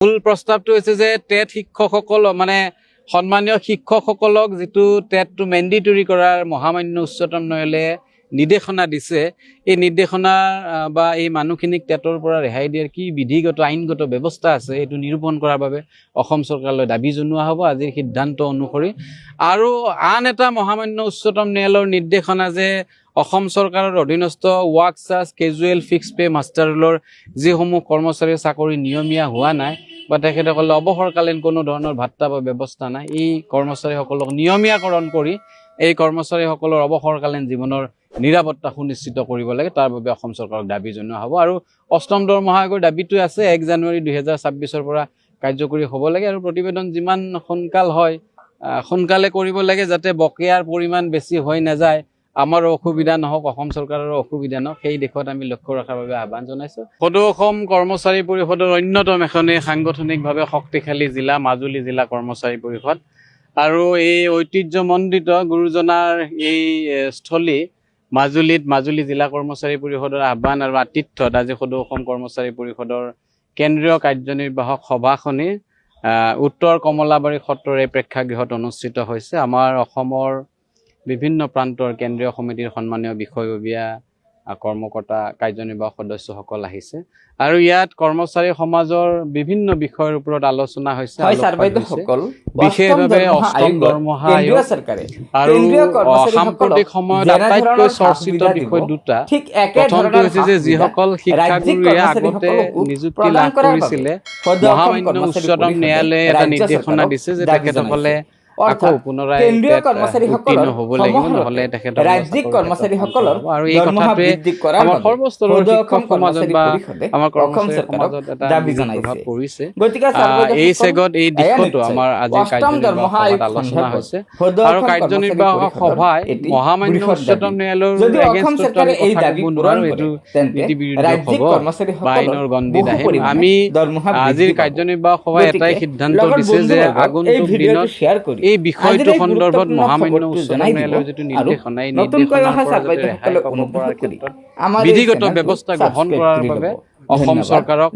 মূল প্ৰস্তাৱটো হৈছে যে টেট শিক্ষকসকল মানে সন্মানীয় শিক্ষকসকলক যিটো টেটটো মেণ্ডেটৰী কৰাৰ মহামান্য উচ্চতম ন্যায়ালয়ে নিৰ্দেশনা দিছে, এই নিৰ্দেশনা বা এই মানুহখিনিক টেটৰ পৰা ৰেহাই দিয়াৰ কি বিধিগত আইনগত ব্যৱস্থা আছে এইটো নিৰূপণ কৰাৰ বাবে অসম চৰকাৰলৈ দাবী জনোৱা হ'ব আজিৰ সিদ্ধান্ত অনুসৰি। আৰু আন এটা মহামান্য উচ্চতম ন্যায়ালয়ৰ নিৰ্দেশনা যে অসম চৰকাৰৰ অধীনস্থ work charge casual fix pay master ৰোলৰ যিসমূহ কৰ্মচাৰীৰ চাকৰি নিয়মীয়া হোৱা নাই বা তেখেতসকলে অৱসৰকালীন কোনো ধৰণৰ ভাত্তা বা ব্যৱস্থা নাই, এই কৰ্মচাৰীসকলক নিয়মীয়াকৰণ কৰি এই কৰ্মচাৰীসকলৰ অৱসৰকালীন জীৱনৰ নিৰাপত্তা সুনিশ্চিত কৰিব লাগে, তাৰ বাবে অসম চৰকাৰক দাবী জনোৱা হ'ব। আৰু অষ্টম দৰমহা আয়োগৰ দাবীটো আছে 1 জানুৱাৰী 2026 পৰা কাৰ্যকৰী হ'ব লাগে আৰু প্ৰতিবেদন যিমান সোনকাল হয় সোনকালে কৰিব লাগে, যাতে বকেয়াৰ পৰিমাণ বেছি হৈ নাযায়, আমাৰো অসুবিধা নহওক, অসম চৰকাৰৰো অসুবিধা নহওক, সেই দিশত আমি লক্ষ্য ৰখাৰ বাবে আহ্বান জনাইছোঁ। সদৌ অসম কৰ্মচাৰী পৰিষদৰ অন্যতম এখনেই সাংগঠনিকভাৱে শক্তিশালী জিলা মাজুলী জিলা কৰ্মচাৰী পৰিষদ। আৰু এই ঐতিহ্যমণ্ডিত গুৰুজনাৰ এই স্থলী মাজুলীত মাজুলী জিলা কৰ্মচাৰী পৰিষদৰ আহ্বান আৰু আতিথ্যত আজি সদৌ অসম কৰ্মচাৰী পৰিষদৰ কেন্দ্ৰীয় কাৰ্যনিৰ্বাহক সভাখনি উত্তৰ কমলাবাৰী সত্ৰৰ এই প্ৰেক্ষাগৃহত অনুষ্ঠিত হৈছে। আমাৰ অসমৰ বিভিন্ন প্ৰান্তৰ কেন্দ্ৰীয় সমিতিৰ সন্মানীয় বিষয়ববীয়া কৰ্মকৰ্তা কাৰ্যনিৰ্বাহক সদস্যসকল আহিছে আৰু ইয়াত কৰ্মচাৰী সমাজৰ বিভিন্ন বিষয়ৰ ওপৰত আলোচনা হৈছে। বিশেষভাৱে অষ্টম দৰমহা আয়োগ আৰু সাম্প্ৰতিক সময়ত আটাইতকৈ চৰ্চিত বিষয় দুটা। প্ৰথমটো হৈছে যে যিসকল শিক্ষাগুৰুৱে আগতে নিযুক্তি লাভ কৰিছিলে, মহামান্য উচ্চতম ন্যায়ালয়ে এটা নিৰ্দেশনা দিছে যে তেখেতসকলে আকৌ পুনৰাই উত্তীৰ্ণ হ'ব লাগিব, নহ'লে তেখেতসকলৰ ৰাজ্যিক কৰ্মচাৰীসকলৰ আৰু এই কথাটোৱে আমাৰ সৰ্বস্তৰৰ শিক্ষক সমাজত বা আমাৰ কৰ্মচাৰী সমাজত এটা প্ৰভাৱ পৰিছে। এই চেগত এই দিশতো আমাৰ আজি কাৰ্যনিৰ্বাহক সভাত আলোচনা হৈছে আৰু কাৰ্যনিৰ্বাহক সভাই মহামান্য উচ্চতম ন্যায়ালয়ৰ এগেইনষ্টত আমি কথা ক'ব নোৱাৰো, এইটো নীতি বিৰুদ্ধ হ'ব বা আইনৰ গণ্ডিত আহিম। আমি আজিৰ কাৰ্যনিৰ্বাহক সভাই এটাই সিদ্ধান্ত দিছে যে আগন্তুক দিনত এই বিষয়টো সন্দৰ্ভত মহামান্য উচ্চতম ন্যায়ালয়ৰ যিটো নিৰ্দেশনা, এই নিৰ্দেশনাৰ পৰা যাতে ৰেহাই পাব পৰাৰ ক্ষেত্ৰত বিধিগত ব্যৱস্থা গ্ৰহণ কৰাৰ বাবে অসম চৰকাৰক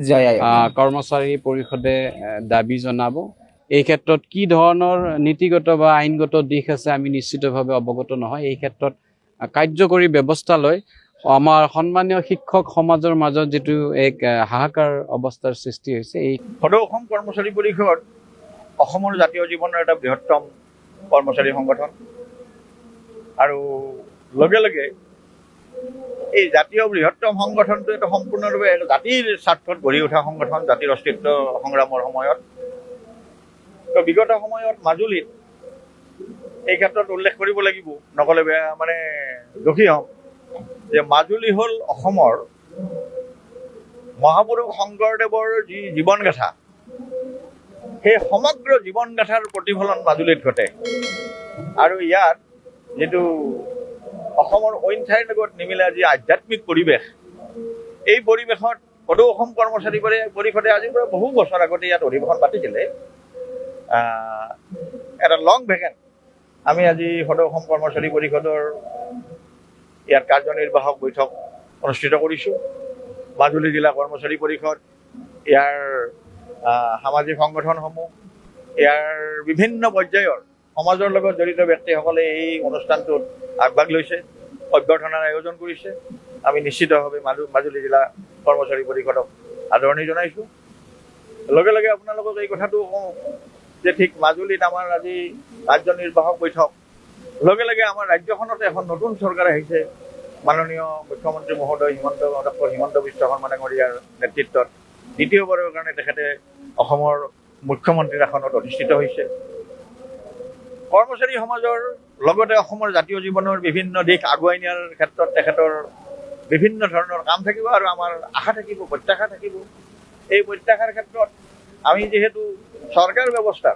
কৰ্মচাৰী পৰিষদে দাবী জনাব। এই ক্ষেত্ৰত কি ধৰণৰ নীতিগত বা আইনগত দিশ আছে আমি নিশ্চিতভাৱে অৱগত নহয়। এই ক্ষেত্ৰত কাৰ্যকৰী ব্যৱস্থা লৈ আমাৰ সন্মানীয় শিক্ষক সমাজৰ মাজত যিটো এক হাহাকাৰ অৱস্থাৰ সৃষ্টি হৈছে। এই সদৌ অসম কৰ্মচাৰী পৰিষদ অসমৰ জাতীয় জীৱনৰ এটা বৃহত্তম কৰ্মচাৰী সংগঠন আৰু লগে লগে এই জাতীয় বৃহত্তম সংগঠনটো এটা সম্পূৰ্ণৰূপে জাতিৰ স্বাৰ্থত গঢ়ি উঠা সংগঠন, জাতিৰ অস্তিত্ব সংগ্ৰামৰ সময়ত। তো বিগত সময়ত মাজুলীত এই ক্ষেত্ৰত উল্লেখ কৰিব লাগিব, নক'লে বেয়া মানে দুখী হ'ম, যে মাজুলী হ'ল অসমৰ মহাপুৰুষ শংকৰদেৱৰ যি জীৱনগাথা, সেই সমগ্ৰ জীৱনগাথাৰ প্ৰতিফলন মাজুলীত ঘটে। আৰু ইয়াত যিটো অসমৰ অইন ঠাইৰ লগত নিমিলা যি আধ্যাত্মিক পৰিৱেশ, এই পৰিৱেশত সদৌ অসম কৰ্মচাৰী পৰিষদে আজিৰ পৰা বহু বছৰ আগতে ইয়াত অধিৱেশন পাতিছিলে। এটা লং ভেকেণ্ড আমি আজি সদৌ অসম কৰ্মচাৰী পৰিষদৰ ইয়াৰ কাৰ্যনিৰ্বাহক বৈঠক অনুষ্ঠিত কৰিছোঁ। মাজুলী জিলা কৰ্মচাৰী পৰিষদ, ইয়াৰ সামাজিক সংগঠনসমূহ, ইয়াৰ বিভিন্ন পৰ্যায়ৰ সমাজৰ লগত জড়িত ব্যক্তিসকলে এই অনুষ্ঠানটোত আগভাগ লৈছে, অভ্যৰ্থনাৰ আয়োজন কৰিছে। আমি নিশ্চিতভাৱে মাজুলী জিলা কৰ্মচাৰী পৰিষদক আদৰণি জনাইছোঁ। লগে লগে আপোনালোকক এই কথাটো কওঁ যে ঠিক মাজুলীত আমাৰ আজি কাৰ্যনিৰ্বাহক বৈঠক, লগে লগে আমাৰ ৰাজ্যখনত এখন নতুন চৰকাৰ আহিছে। মাননীয় মুখ্যমন্ত্ৰী মহোদয় ডক্টৰ হিমন্ত বিশ্ব শৰ্মা ডাঙৰীয়াৰ নেতৃত্বত দ্বিতীয়বাৰৰ কাৰণে তেখেতে অসমৰ মুখ্যমন্ত্ৰীৰ আসনত অধিষ্ঠিত হৈছে। কৰ্মচাৰী সমাজৰ লগতে অসমৰ জাতীয় জীৱনৰ বিভিন্ন দিশ আগুৱাই নিয়াৰ ক্ষেত্ৰত তেখেতৰ বিভিন্ন ধৰণৰ কাম থাকিব আৰু আমাৰ আশা থাকিব, প্ৰত্যাশা থাকিব। এই প্ৰত্যাশাৰ ক্ষেত্ৰত আমি যিহেতু চৰকাৰ ব্যৱস্থা,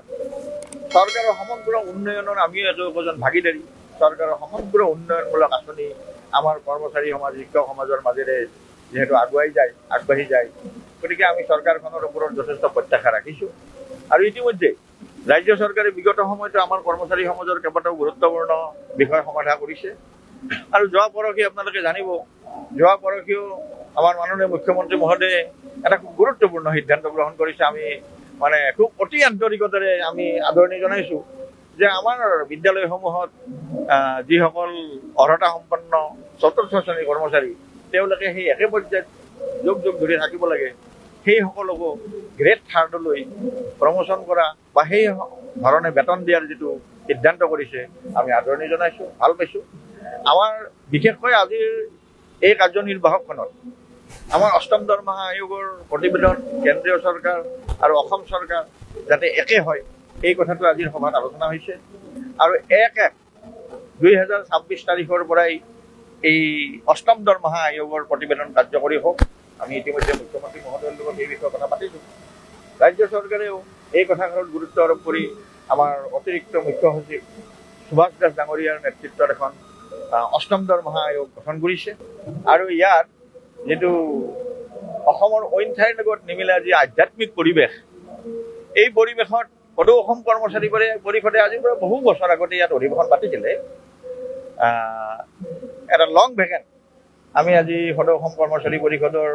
চৰকাৰৰ সমগ্ৰ উন্নয়নৰ আমি একজন ভাগিদাৰী, চৰকাৰৰ সমগ্ৰ উন্নয়নমূলক আঁচনি আমাৰ কৰ্মচাৰী সমাজ, শিক্ষক সমাজৰ মাজেৰে যিহেতু আগুৱাই যায়, আগবাঢ়ি যায়, গতিকে আমি চৰকাৰখনৰ ওপৰত যথেষ্ট প্ৰত্যাশা ৰাখিছোঁ। আৰু ইতিমধ্যে ৰাজ্য চৰকাৰে বিগত সময়তো আমাৰ কৰ্মচাৰী সমাজৰ কেইবাটাও গুৰুত্বপূৰ্ণ বিষয় সমাধা কৰিছে। আৰু যোৱা পৰহি আপোনালোকে জানিব, যোৱা পৰহিও আমাৰ মাননীয় মুখ্যমন্ত্ৰী মহোদয়ে এটা খুব গুৰুত্বপূৰ্ণ সিদ্ধান্ত গ্ৰহণ কৰিছে। আমি মানে খুব অতি আন্তৰিকতাৰে আমি আদৰণি জনাইছোঁ যে আমাৰ বিদ্যালয়সমূহত যিসকল অৰ্হতা সম্পন্ন চতুৰ্থ শ্ৰেণীৰ কৰ্মচাৰী তেওঁলোকে সেই একে পৰ্যায়ত যুগ যুগ ধৰি থাকিব লাগে, সেইসকলকো গ্ৰেড থাৰ্ডলৈ প্ৰমোশ্যন কৰা বা সেই ধৰণে বেতন দিয়াৰ যিটো সিদ্ধান্ত কৰিছে আমি আদৰণি জনাইছোঁ, ভাল পাইছোঁ। আমাৰ বিশেষকৈ আজিৰ এই কাৰ্যনিৰ্বাহকখনত আমাৰ অষ্টম দৰমহা আয়োগৰ প্ৰতিবেদন কেন্দ্ৰীয় চৰকাৰ আৰু অসম চৰকাৰ যাতে একে হয় এই কথাটো আজিৰ সভাত আলোচনা হৈছে। আৰু 1/1/2026 তাৰিখৰ পৰাই এই অষ্টম দৰমহা আয়োগৰ প্ৰতিবেদন কাৰ্যকৰী হওক। আমি ইতিমধ্যে মুখ্যমন্ত্ৰী মহোদয়ৰ লগত এই বিষয়ে কথা পাতিছোঁ। ৰাজ্য চৰকাৰেও এই কথাষাৰত গুৰুত্ব আৰোপ কৰি আমাৰ অতিৰিক্ত মুখ্য সচিব সুভাষ দাস ডাঙৰীয়াৰ নেতৃত্বত এখন অষ্টম দৰমহা আয়োগ গঠন কৰিছে। আৰু ইয়াত যিটো অসমৰ অইন ঠাইৰ লগত নিমিলে যি আধ্যাত্মিক পৰিৱেশ, এই পৰিৱেশত সদৌ অসম কৰ্মচাৰী পৰিষদে আজিৰ পৰা বহু বছৰ আগতে ইয়াত অধিৱেশন পাতিছিলে। এটা লং ভেকেণ্ট আমি আজি সদৌ অসম কৰ্মচাৰী পৰিষদৰ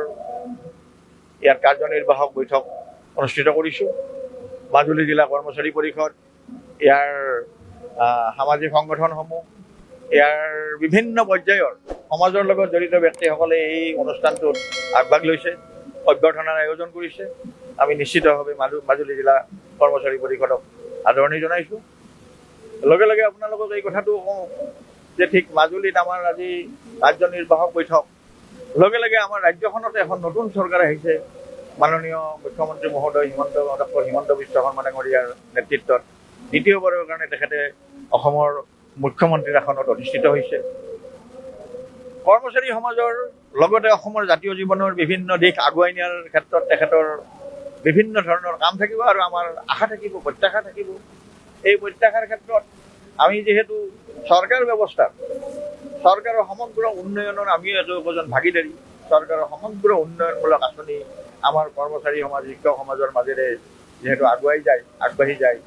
ইয়াৰ কাৰ্যনিৰ্বাহক বৈঠক অনুষ্ঠিত কৰিছোঁ। মাজুলী জিলা কৰ্মচাৰী পৰিষদ, ইয়াৰ সামাজিক সংগঠনসমূহ, ইয়াৰ বিভিন্ন পৰ্যায়ৰ সমাজৰ লগত জড়িত ব্যক্তিসকলে এই অনুষ্ঠানটোত আগভাগ লৈছে, অভ্যৰ্থনাৰ আয়োজন কৰিছে। আমি নিশ্চিতভাৱে মাজুলী জিলা কৰ্মচাৰী পৰিষদক আদৰণি জনাইছোঁ। লগে লগে আপোনালোকক এই কথাটো কওঁ যে ঠিক মাজুলীত আমাৰ আজি কাৰ্যনিৰ্বাহক বৈঠক, লগে লগে আমাৰ ৰাজ্যখনতে এখন নতুন চৰকাৰ আহিছে। মাননীয় মুখ্যমন্ত্ৰী মহোদয় ডক্টৰ হিমন্ত বিশ্ব শৰ্মা ডাঙৰীয়াৰ নেতৃত্বত দ্বিতীয়বাৰৰ কাৰণে তেখেতে অসমৰ মুখ্যমন্ত্ৰীৰ আসনত অধিষ্ঠিত হৈছে। কৰ্মচাৰী সমাজৰ লগতে অসমৰ জাতীয় জীৱনৰ বিভিন্ন দিশ আগুৱাই নিয়াৰ ক্ষেত্ৰত তেখেতৰ বিভিন্ন ধৰণৰ কাম থাকিব আৰু আমাৰ আশা থাকিব, প্ৰত্যাশা থাকিব। এই প্ৰত্যাশাৰ ক্ষেত্ৰত আমি যিহেতু চৰকাৰ ব্যৱস্থা, চৰকাৰৰ সমগ্ৰ উন্নয়নৰ আমিও একোজন ভাগিদাৰী। চৰকাৰৰ সমগ্ৰ উন্নয়নমূলক আঁচনি আমাৰ কৰ্মচাৰী সমাজ, শিক্ষক সমাজৰ মাজেৰে যিহেতু আগুৱাই যায়, আগবাঢ়ি যায়,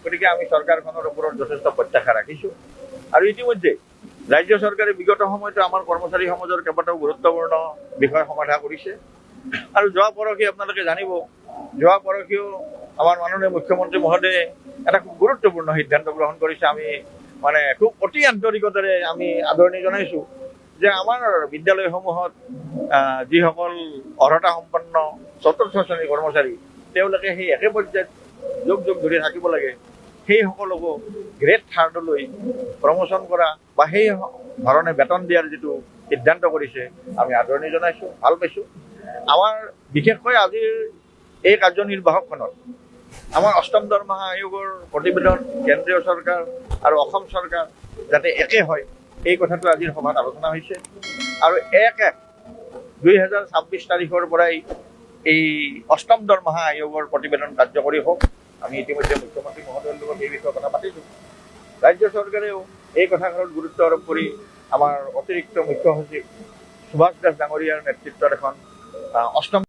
গতিকে আমি চৰকাৰখনৰ ওপৰত যথেষ্ট প্ৰত্যাশা ৰাখিছোঁ। আৰু ইতিমধ্যে ৰাজ্য চৰকাৰে বিগত সময়তো আমাৰ কৰ্মচাৰী সমাজৰ কেইবাটাও গুৰুত্বপূৰ্ণ বিষয় সমাধা কৰিছে। আৰু যোৱা পৰহি আপোনালোকে জানিব, যোৱা পৰহিও আমাৰ মাননীয় মুখ্যমন্ত্ৰী মহোদয়ে এটা খুব গুৰুত্বপূৰ্ণ সিদ্ধান্ত গ্ৰহণ কৰিছে। আমি মানে খুব অতি আন্তৰিকতাৰে আমি আদৰণি জনাইছোঁ যে আমাৰ বিদ্যালয়সমূহত যিসকল অৰ্হতা সম্পন্ন চতুৰ্থ শ্ৰেণীৰ কৰ্মচাৰী তেওঁলোকে সেই একে পৰ্যায়ত যুগ যুগ ধৰি থাকিব লাগে, সেইসকলকো গ্ৰেড থাৰ্ডলৈ প্ৰমোশ্যন কৰা বা সেই ধৰণে বেতন দিয়াৰ যিটো সিদ্ধান্ত কৰিছে আমি আদৰণি জনাইছোঁ, ভাল পাইছোঁ। আমাৰ বিশেষকৈ আজিৰ এই কাৰ্যনিৰ্বাহকখনত আমাৰ অষ্টম দৰমহা আয়োগৰ প্ৰতিবেদন কেন্দ্ৰীয় চৰকাৰ আৰু অসম চৰকাৰ যাতে একে হয় এই কথাটো আজিৰ সভাত আলোচনা হৈছে। আৰু 1/1/2026 তাৰিখৰ পৰাই এই অষ্টম দৰমহা আয়োগৰ প্ৰতিবেদন কাৰ্যকৰী হওক। আমি ইতিমধ্যে মুখ্যমন্ত্ৰী মহোদয়ৰ লগত এই বিষয়ে কথা পাতিছোঁ। ৰাজ্য চৰকাৰেও এই কথাষাৰত গুৰুত্ব আৰোপ কৰি আমাৰ অতিৰিক্ত মুখ্য সচিব সুভাষ দাস ডাঙৰীয়াৰ নেতৃত্বত এখন অষ্টম